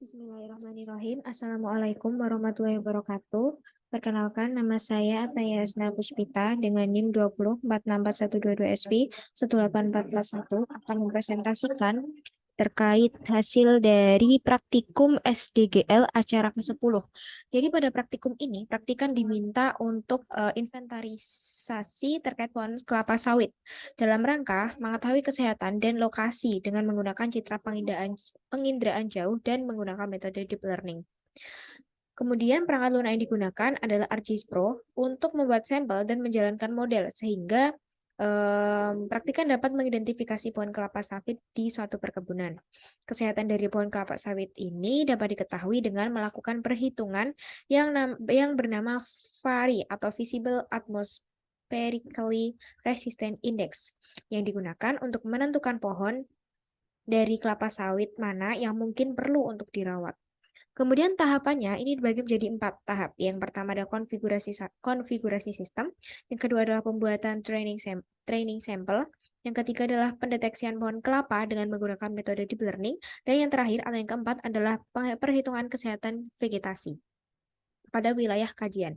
Bismillahirrahmanirrahim. Assalamualaikum warahmatullahi wabarakatuh. Perkenalkan, nama saya Ataya Asna Puspita dengan NIM 20464122SP 18441 akan mempresentasikan terkait hasil dari praktikum SDGL acara ke-10. Jadi pada praktikum ini, praktikan diminta untuk inventarisasi terkait pohon kelapa sawit dalam rangka mengetahui kesehatan dan lokasi dengan menggunakan citra penginderaan jauh dan menggunakan metode deep learning. Kemudian perangkat lunak yang digunakan adalah ArcGIS Pro untuk membuat sampel dan menjalankan model sehingga praktikan dapat mengidentifikasi pohon kelapa sawit di suatu perkebunan. Kesehatan dari pohon kelapa sawit ini dapat diketahui dengan melakukan perhitungan yang bernama VARI atau Visible Atmospherically Resistant Index yang digunakan untuk menentukan pohon dari kelapa sawit mana yang mungkin perlu untuk dirawat. Kemudian tahapannya ini dibagi menjadi 4 tahap. Yang pertama adalah konfigurasi sistem, yang kedua adalah pembuatan training sampel, yang ketiga adalah pendeteksian pohon kelapa dengan menggunakan metode deep learning, dan yang terakhir atau yang keempat adalah perhitungan kesehatan vegetasi pada wilayah kajian.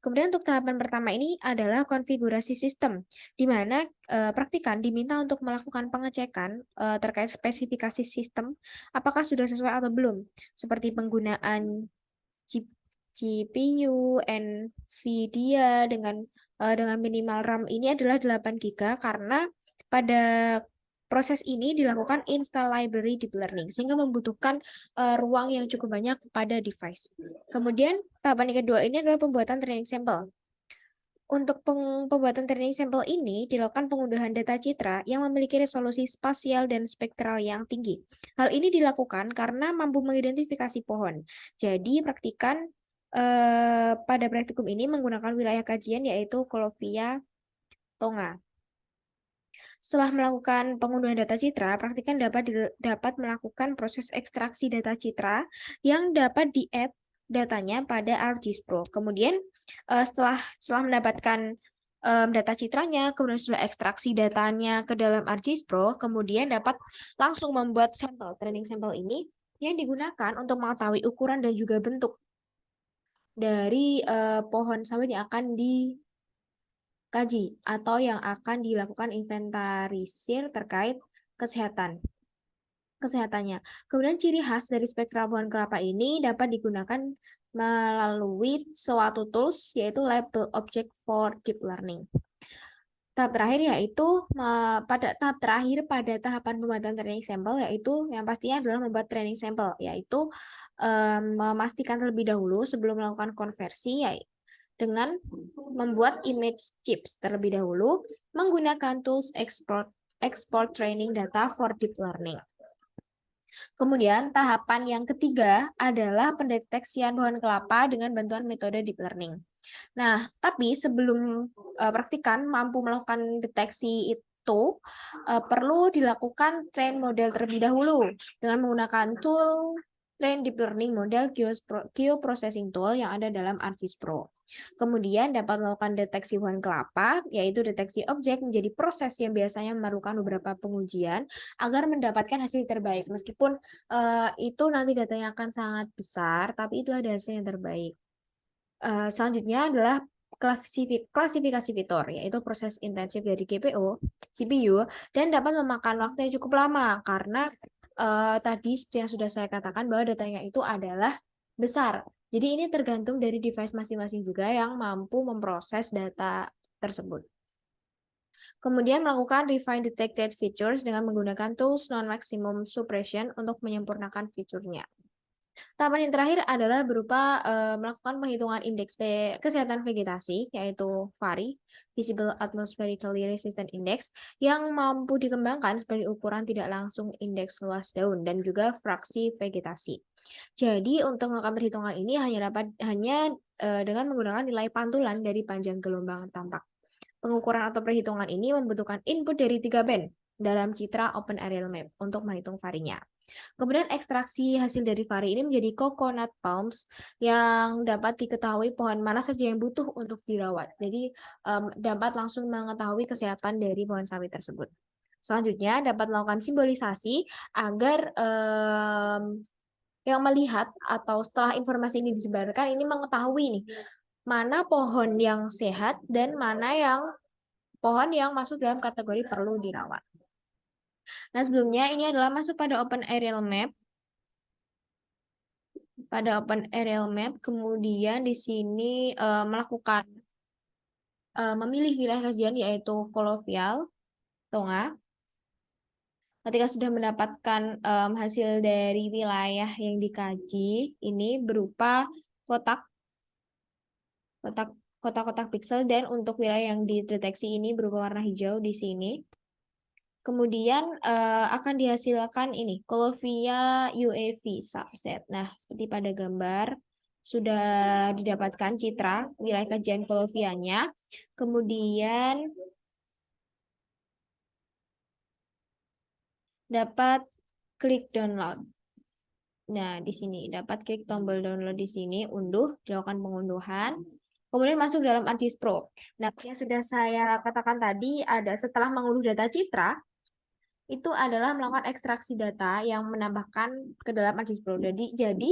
Kemudian untuk tahapan pertama ini adalah konfigurasi sistem, di mana praktikan diminta untuk melakukan pengecekan terkait spesifikasi sistem, apakah sudah sesuai atau belum, seperti penggunaan GPU, NVIDIA dengan minimal RAM ini adalah 8 GB karena pada proses ini dilakukan install library deep learning sehingga membutuhkan ruang yang cukup banyak pada device. Kemudian tahapan yang kedua ini adalah pembuatan training sampel. Untuk pembuatan training sampel ini dilakukan pengunduhan data citra yang memiliki resolusi spasial dan spektral yang tinggi. Hal ini dilakukan karena mampu mengidentifikasi pohon. Jadi praktikan pada praktikum ini menggunakan wilayah kajian yaitu Columbia, Tonga. Setelah melakukan pengunduhan data citra, praktikan dapat melakukan proses ekstraksi data citra yang dapat di-add datanya pada ArcGIS Pro. Kemudian setelah mendapatkan data citranya, kemudian sudah ekstraksi datanya ke dalam ArcGIS Pro, kemudian dapat langsung membuat sampel, training sampel ini yang digunakan untuk mengetahui ukuran dan juga bentuk dari pohon sawit yang akan dikaji atau yang akan dilakukan inventarisir terkait kesehatannya. Kemudian ciri khas dari spektral pohon kelapa ini dapat digunakan melalui suatu tools yaitu Label Object for Deep Learning. Tahap terakhir yaitu pada tahapan pembuatan training sampel yaitu yang pastinya adalah membuat training sampel yaitu memastikan terlebih dahulu sebelum melakukan konversi dengan membuat image chips terlebih dahulu menggunakan tools export training data for deep learning. Kemudian tahapan yang ketiga adalah pendeteksian pohon kelapa dengan bantuan metode deep learning. Nah, tapi sebelum praktikan mampu melakukan deteksi itu perlu dilakukan train model terlebih dahulu dengan menggunakan tool train deep learning model geoprocessing tool yang ada dalam ArcGIS Pro. Kemudian dapat melakukan deteksi pohon kelapa, yaitu deteksi objek menjadi proses yang biasanya memerlukan beberapa pengujian agar mendapatkan hasil terbaik. Meskipun itu nanti datanya akan sangat besar, tapi itu ada hasil yang terbaik. Selanjutnya adalah klasifikasi fitur, yaitu proses intensif dari GPU, dan dapat memakan waktu yang cukup lama karena tadi seperti yang sudah saya katakan bahwa datanya itu adalah besar. Jadi ini tergantung dari device masing-masing juga yang mampu memproses data tersebut. Kemudian melakukan refine detected features dengan menggunakan tools non-maximum suppression untuk menyempurnakan fiturnya. Tahapan yang terakhir adalah berupa melakukan penghitungan indeks kesehatan vegetasi, yaitu VARI, Visible Atmospherically Resistant Index, yang mampu dikembangkan sebagai ukuran tidak langsung indeks luas daun dan juga fraksi vegetasi. Jadi untuk melakukan perhitungan ini hanya dengan menggunakan nilai pantulan dari panjang gelombang tampak. Pengukuran atau perhitungan ini membutuhkan input dari 3 band dalam citra Open Aerial Map untuk menghitung varinya. Kemudian ekstraksi hasil dari vari ini menjadi coconut palms yang dapat diketahui pohon mana saja yang butuh untuk dirawat. Jadi dapat langsung mengetahui kesehatan dari pohon sawit tersebut. Selanjutnya dapat melakukan simbolisasi agar yang melihat atau setelah informasi ini disebarkan ini mengetahui nih mana pohon yang sehat dan mana yang pohon yang masuk dalam kategori perlu dirawat. Nah, sebelumnya ini adalah masuk pada Open Aerial Map. Pada Open Aerial Map, kemudian di sini melakukan memilih wilayah kajian yaitu kolovial, Tonga. Ketika sudah mendapatkan hasil dari wilayah yang dikaji, ini berupa kotak-kotak pixel dan untuk wilayah yang dideteksi ini berupa warna hijau di sini. Kemudian akan dihasilkan ini Colovia UAV subset. Nah, seperti pada gambar sudah didapatkan citra wilayah kajian Colovianya. Kemudian dapat klik download. Nah, di sini dapat klik tombol download di sini, unduh, dilakukan pengunduhan. Kemudian masuk dalam ArcGIS Pro. Nah, yang sudah saya katakan tadi ada setelah mengunduh data citra, itu adalah melakukan ekstraksi data yang menambahkan ke dalam ArcGIS Pro. Jadi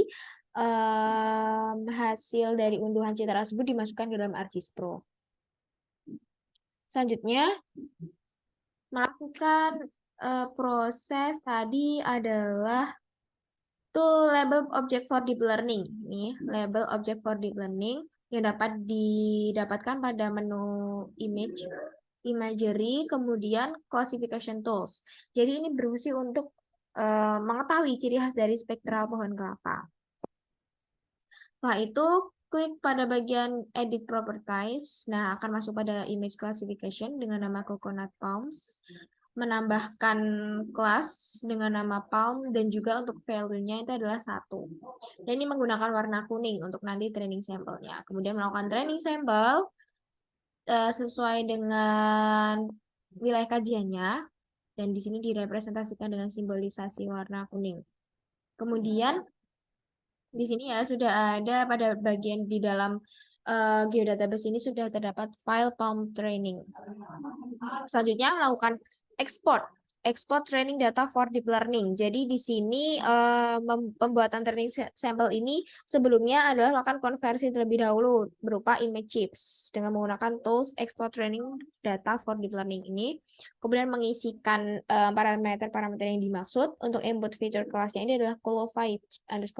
hasil dari unduhan citra tersebut dimasukkan ke dalam ArcGIS Pro. Selanjutnya, melakukan proses tadi adalah label object for deep learning. Ini label object for deep learning yang dapat didapatkan pada menu imagery, kemudian classification tools. Jadi ini berfungsi untuk mengetahui ciri khas dari spektral pohon kelapa. Setelah itu, klik pada bagian edit properties. Nah, akan masuk pada image classification dengan nama coconut palms. Menambahkan kelas dengan nama palm dan juga untuk value-nya itu adalah 1. Dan ini menggunakan warna kuning untuk nanti training sampelnya. Kemudian melakukan training sampel sesuai dengan wilayah kajiannya dan di sini direpresentasikan dengan simbolisasi warna kuning. Kemudian di sini ya sudah ada pada bagian di dalam geodatabase ini sudah terdapat file palm training. Selanjutnya melakukan export training data for deep learning. Jadi di sini pembuatan training sampel ini sebelumnya adalah melakukan konversi terlebih dahulu berupa image chips dengan menggunakan tools export training data for deep learning ini. Kemudian mengisikan parameter-parameter yang dimaksud. Untuk input feature kelasnya ini adalah qualified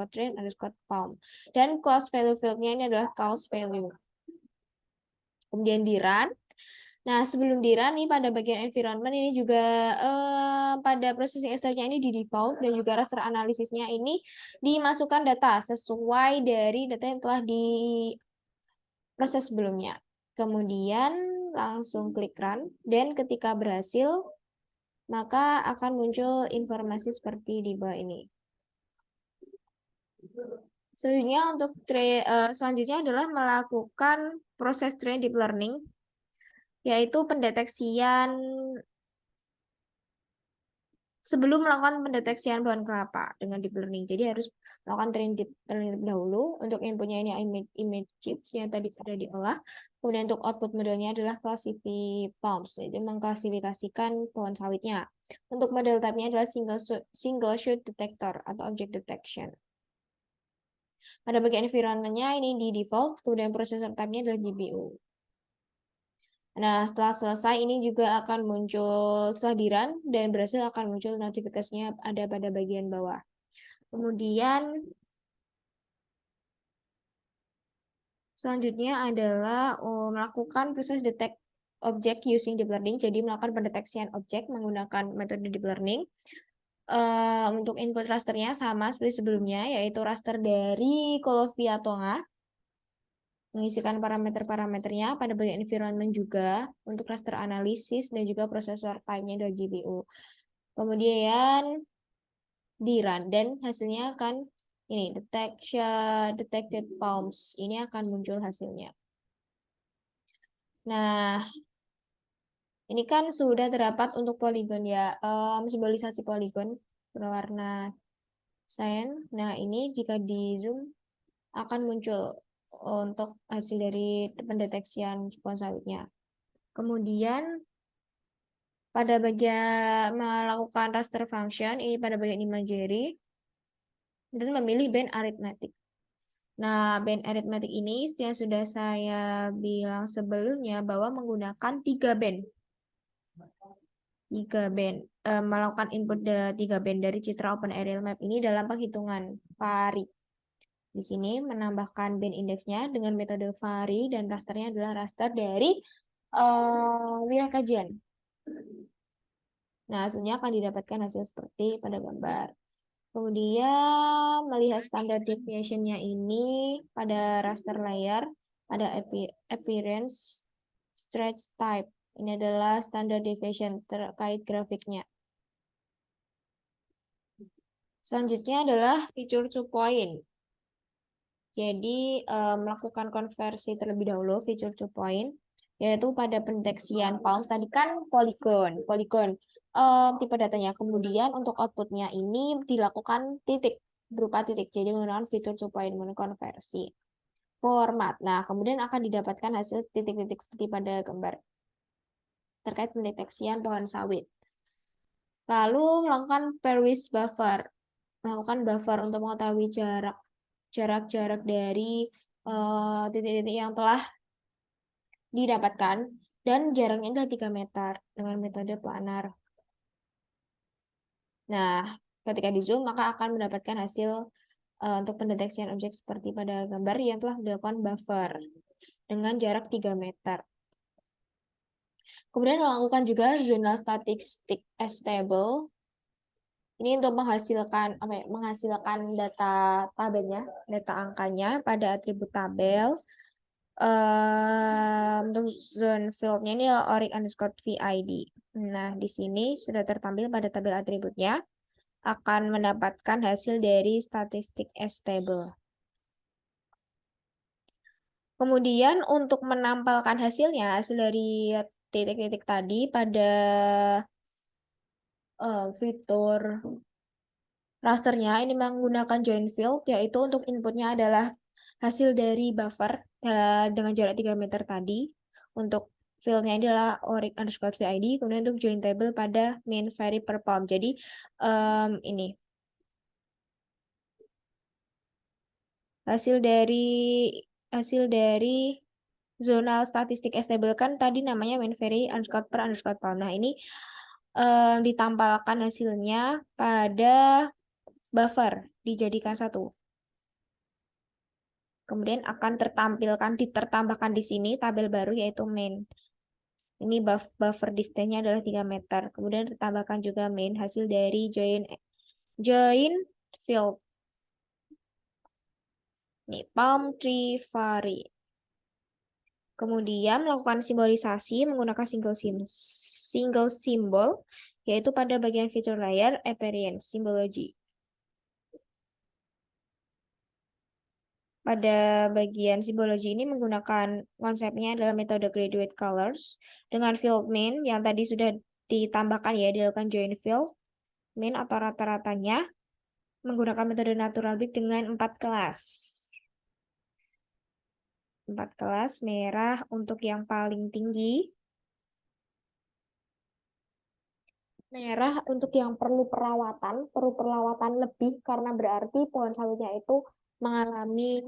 _train _palm. Dan class value fieldnya ini adalah class value. Kemudian di run. Nah, sebelum di run nih pada bagian environment ini juga pada processing extract-nya ini di default dan juga raster analisisnya ini dimasukkan data sesuai dari data yang telah diproses sebelumnya. Kemudian langsung klik run dan ketika berhasil maka akan muncul informasi seperti di bawah ini. Selanjutnya adalah melakukan proses train deep learning, yaitu pendeteksian sebelum melakukan pendeteksian pohon kelapa dengan deep learning. Jadi harus melakukan training deep learning dahulu. Untuk inputnya ini image chips yang tadi sudah diolah. Kemudian untuk output modelnya adalah classify palms, jadi mengklasifikasikan pohon sawitnya. Untuk model type-nya adalah single shoot detector atau object detection. Pada bagian environment-nya ini di default, kemudian processor type-nya adalah GPU. Nah, setelah selesai ini juga akan muncul setelah di run dan berhasil akan muncul notifikasinya ada pada bagian bawah. Kemudian selanjutnya adalah melakukan proses detect object using deep learning. Jadi melakukan pendeteksian objek menggunakan metode deep learning. Untuk input rasternya sama seperti sebelumnya, yaitu raster dari Colovia Tonga. Mengisikan parameter-parameternya pada bagian environment juga untuk raster analisis dan juga prosesor time-nya dari GPU. Kemudian di run dan hasilnya akan ini detected palms. Ini akan muncul hasilnya. Nah, ini kan sudah terdapat untuk poligon ya, simbolisasi poligon berwarna cyan. Nah, ini jika di zoom akan muncul untuk hasil dari pendeteksian pohon sawitnya. Kemudian pada bagian melakukan raster function, ini pada bagian imagery. dan memilih band aritmetik. Nah, band aritmetik ini yang sudah saya bilang sebelumnya bahwa menggunakan 3 band. 3 band. Melakukan input 3 band dari citra Open Aerial Map ini dalam penghitungan vari. Di sini menambahkan band indeksnya dengan metode vari dan rasternya adalah raster dari wilayah kajian. Nah, hasilnya akan didapatkan hasil seperti pada gambar. Kemudian melihat standard deviation-nya ini pada raster layer, ada appearance, stretch type. Ini adalah standard deviation terkait grafiknya. Selanjutnya adalah feature to point. Jadi melakukan konversi terlebih dahulu feature to point, yaitu pada pendeteksian palm tadi kan poligon tipe datanya. Kemudian untuk outputnya ini dilakukan titik berupa titik. Jadi menggunakan feature to point konversi format. Nah, kemudian akan didapatkan hasil titik-titik seperti pada gambar terkait pendeteksian pohon sawit. Lalu melakukan pairwise buffer, melakukan buffer untuk mengetahui jarak dari titik-titik yang telah didapatkan dan jaraknya adalah 3 meter dengan metode planar. Nah, ketika di zoom maka akan mendapatkan hasil untuk pendeteksian objek seperti pada gambar yang telah dilakukan buffer dengan jarak 3 meter. Kemudian melakukan juga zonal statistic stable. Ini untuk menghasilkan data tabelnya, data angkanya pada atribut tabel. Untuk zone field-nya ini oric underscore VID. Nah, di sini sudah tertampil pada tabel atributnya. Akan mendapatkan hasil dari statistik stable. Kemudian untuk menampilkan hasilnya, hasil dari titik-titik tadi pada fitur rasternya ini menggunakan join field, yaitu untuk inputnya adalah hasil dari buffer dengan jarak 3 meter tadi. Untuk fieldnya adalah oric underscore VID, kemudian untuk join table pada main vary per palm. Jadi ini hasil dari zonal statistik stable kan tadi namanya main vary underscore per underscore palm. Nah, ini ditampilkan hasilnya pada buffer dijadikan satu. Kemudian akan ditertambahkan di sini tabel baru yaitu main. Ini buffer distance-nya adalah 3 meter. Kemudian ditambahkan juga main hasil dari join field. Ini palm tree vary. Kemudian melakukan simbolisasi menggunakan single symbol yaitu pada bagian feature layer appearance symbology. Pada bagian simbologi ini menggunakan konsepnya adalah metode graduate colors dengan field min yang tadi sudah ditambahkan ya, dilakukan join field min atau rata-ratanya menggunakan metode natural bit dengan 4 kelas. 4 kelas merah untuk yang paling tinggi. Merah untuk yang perlu perawatan lebih karena berarti pohon sawitnya itu mengalami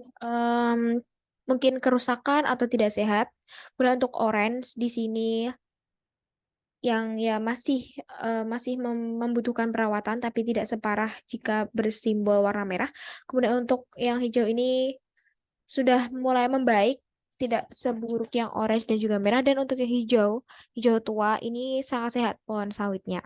mungkin kerusakan atau tidak sehat. Kemudian untuk orange di sini yang ya masih membutuhkan perawatan tapi tidak separah jika bersimbol warna merah. Kemudian untuk yang hijau ini sudah mulai membaik, tidak seburuk yang orange dan juga merah. Dan untuk yang hijau tua ini sangat sehat pohon sawitnya.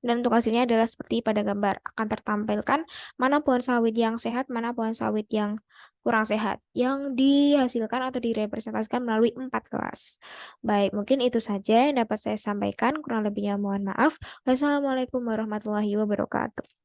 Dan untuk hasilnya adalah seperti pada gambar. Akan tertampilkan mana pohon sawit yang sehat, mana pohon sawit yang kurang sehat. Yang dihasilkan atau direpresentasikan melalui 4 kelas. Baik, mungkin itu saja yang dapat saya sampaikan. Kurang lebihnya mohon maaf. Wassalamualaikum warahmatullahi wabarakatuh.